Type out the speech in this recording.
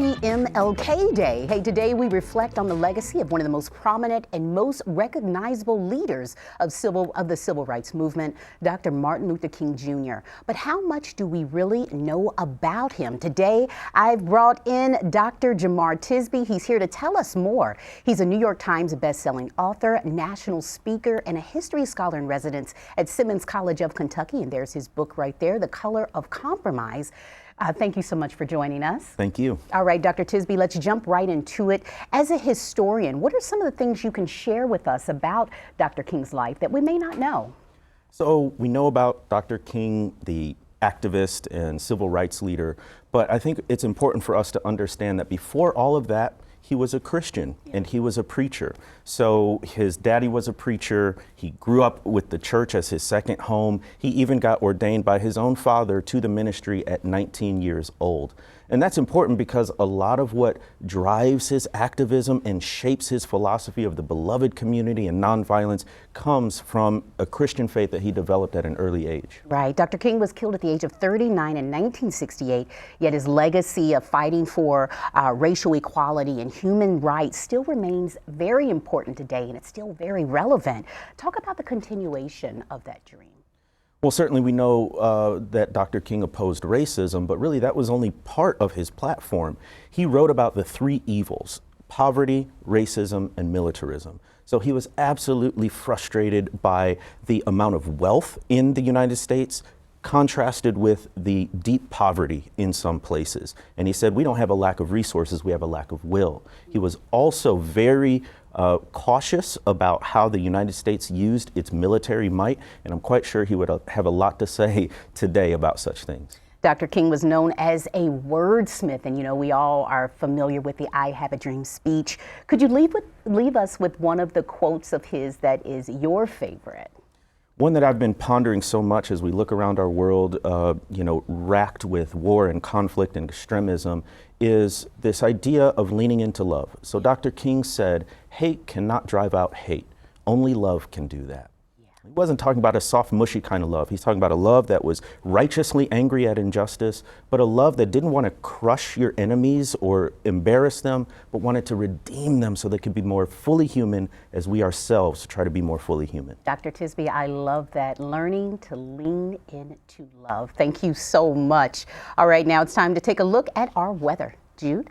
Happy MLK Day. Hey, today we reflect on the legacy of one of the most prominent and most recognizable leaders of the civil rights movement, Dr. Martin Luther King Jr. But how much do we really know about him? Today, I've brought in Dr. Jemar Tisby. He's here to tell us more. He's a New York Times best-selling author, national speaker, and a history scholar in residence at Simmons College of Kentucky. And there's his book right there, The Color of Compromise. Thank you so much for joining us. Thank you. All right, Dr. Tisby, let's jump right into it. As a historian, what are some of the things you can share with us about Dr. King's life that we may not know? So we know about Dr. King, the activist and civil rights leader, but I think it's important for us to understand that before all of that, he was a Christian and he was a preacher. So his daddy was a preacher. He grew up with the church as his second home. He even got ordained by his own father to the ministry at 19 years old. And that's important because a lot of what drives his activism and shapes his philosophy of the beloved community and nonviolence comes from a Christian faith that he developed at an early age. Right. Dr. King was killed at the age of 39 in 1968, yet his legacy of fighting for racial equality and human rights still remains very important today, and it's still very relevant. Talk about the continuation of that dream. Well, certainly we know that Dr. King opposed racism, but really that was only part of his platform. He wrote about the three evils: poverty, racism, and militarism. So he was absolutely frustrated by the amount of wealth in the United States contrasted with the deep poverty in some places. And he said, we don't have a lack of resources, we have a lack of will. He was also very cautious about how the United States used its military might, and I'm quite sure he would have a lot to say today about such things. Dr. King was known as a wordsmith, and you know, we all are familiar with the I Have a Dream speech. Could you leave us with one of the quotes of his that is your favorite? One that I've been pondering so much as we look around our world, racked with war and conflict and extremism, is this idea of leaning into love. So Dr. King said, hate cannot drive out hate. Only love can do that. He wasn't talking about a soft, mushy kind of love. He's talking about a love that was righteously angry at injustice, but a love that didn't want to crush your enemies or embarrass them, but wanted to redeem them so they could be more fully human as we ourselves try to be more fully human. Dr. Tisby, I love that. Learning to lean into love. Thank you so much. All right, now it's time to take a look at our weather. Jude?